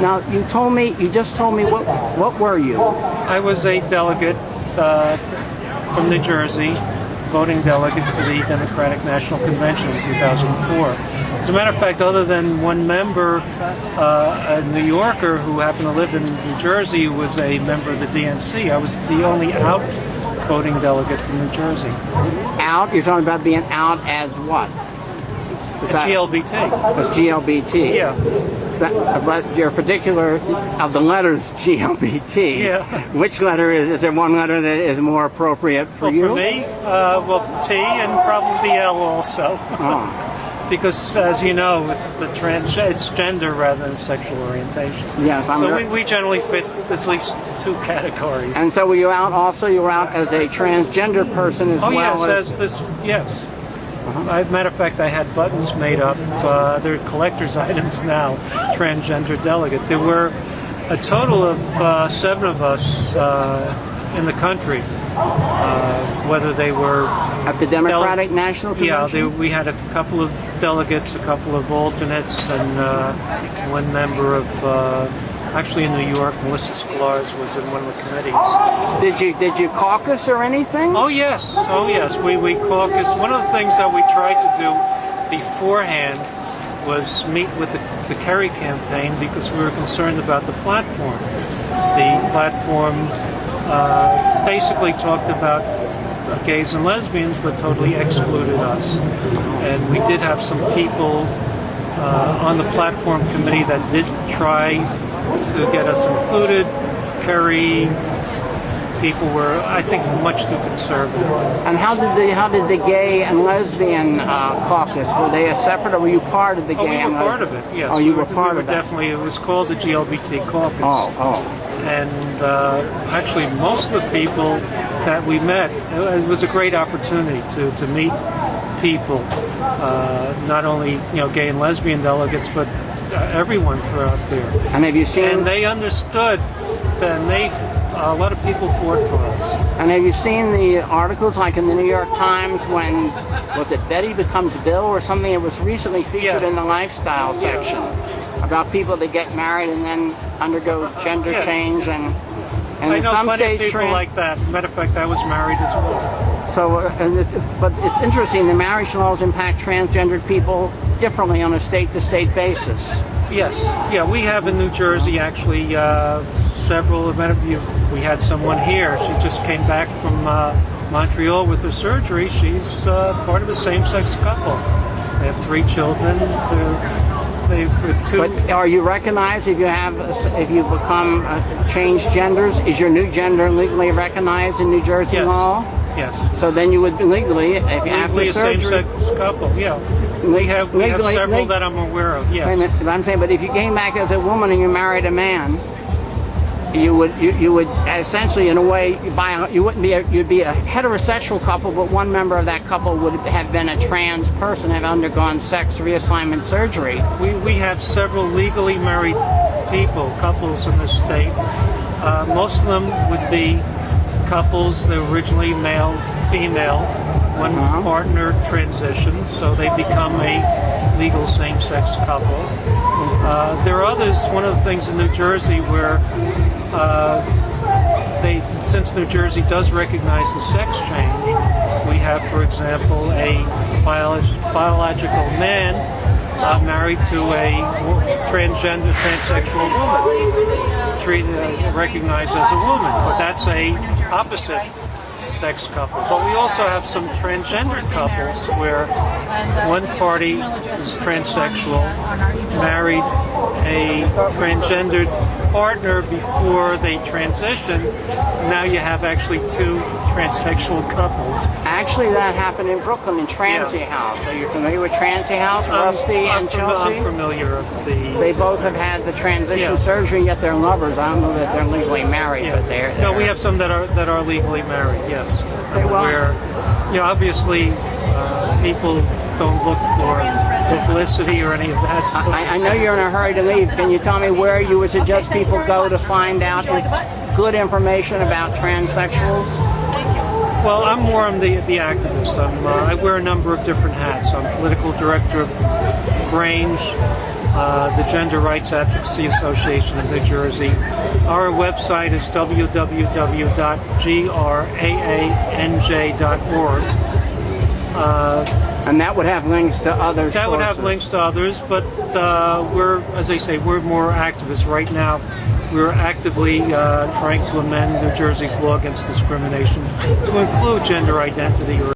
Now, you just told me, what were you? I was a delegate from New Jersey, voting delegate to the Democratic National Convention in 2004. As a matter of fact, other than one member, a New Yorker who happened to live in New Jersey, who was a member of the DNC, I was the only out voting delegate from New Jersey. Out? You're talking about being out as what? GLBT. As GLBT? Yeah. But your particular, of the letters GLBT, yeah. Which letter is there one letter that is more appropriate for you? For me, T and probably the L also. Oh. Because, as you know, it's gender rather than sexual orientation. Yes, so we generally fit at least two categories. And so were you out also? You were out as a transgender person as well? Oh, yes, yes. As a matter of fact, I had buttons made up. They're collector's items now, transgender delegate. There were a total of 7 of us in the country, whether they were... At the Democratic National Convention? Yeah, we had a couple of delegates, a couple of alternates, and one member of... actually in New York, Melissa Sklar's was in one of the committees. Did you caucus or anything? Oh yes. We caucused. One of the things that we tried to do beforehand was meet with the Kerry campaign because we were concerned about the platform. The platform basically talked about gays and lesbians, but totally excluded us. And we did have some people on the platform committee that did try to get us included. Kerry people were, I think, much too conservative. And how did the gay and lesbian caucus? Were they a separate, or were you part of the gay? We were part of it. Yes. Oh, you were part of that. Definitely. It was called the GLBT caucus. Oh. And actually, most of the people that we met, it was a great opportunity to meet people, not only gay and lesbian delegates, but everyone throughout there. And have you seen? And they understood, and a lot of people fought for us. And have you seen the articles, like in the New York Times, when was it Betty Becomes Bill or something? It was recently featured in the lifestyle section about people that get married and then undergo gender change and I in know some plenty states of people like that. Matter of fact, I was married as well. So, but it's interesting. The marriage laws impact transgendered people differently on a state-to-state basis. Yes, yeah, we have in New Jersey actually several. We had someone here. She just came back from Montreal with her surgery. She's part of a same-sex couple. They have 3 children. They've 2. But are you recognized if you become changed genders? Is your new gender legally recognized in New Jersey law? Yes. So then you would be legally, if after a surgery, same-sex couple. Yeah. We have several that I'm aware of. Yes. Wait a minute, I'm saying, but if you came back as a woman and you married a man, you would essentially, in a way, you'd be a heterosexual couple, but one member of that couple would have been a trans person, have undergone sex reassignment surgery. We have several legally married couples in the state. Most of them would be couples that were originally male, female. One partner transitioned, so they become a legal same-sex couple. There are others. One of the things in New Jersey where since New Jersey does recognize the sex change, we have, for example, a biological man married to a transgender, transsexual woman, recognized as a woman, but that's a opposite sex couple. But we also have some transgendered couples where one party is transsexual, married a transgendered partner before they transitioned. Now you have actually 2 transsexual couples. Actually, that happened in Brooklyn in Transy House. Are you familiar with Transy House, Rusty and Chelsea? I'm familiar with They both have had the transition surgery, yet they're lovers. I don't know that they're legally married, but they're... No, we have some that are legally married. Yes. Okay, well, where obviously people don't look for publicity or any of that. So. I know you're in a hurry to leave. Can you tell me where you would suggest people go to find out good information about transsexuals? Well, I'm more on the activist. I wear a number of different hats. I'm political director of Grange. the Gender Rights Advocacy Association of New Jersey. Our website is www.graanj.org. And that would have links to other That would have sources. links to others, but we're, as I say, we're more activists right now. We're actively trying to amend New Jersey's law against discrimination to include gender identity or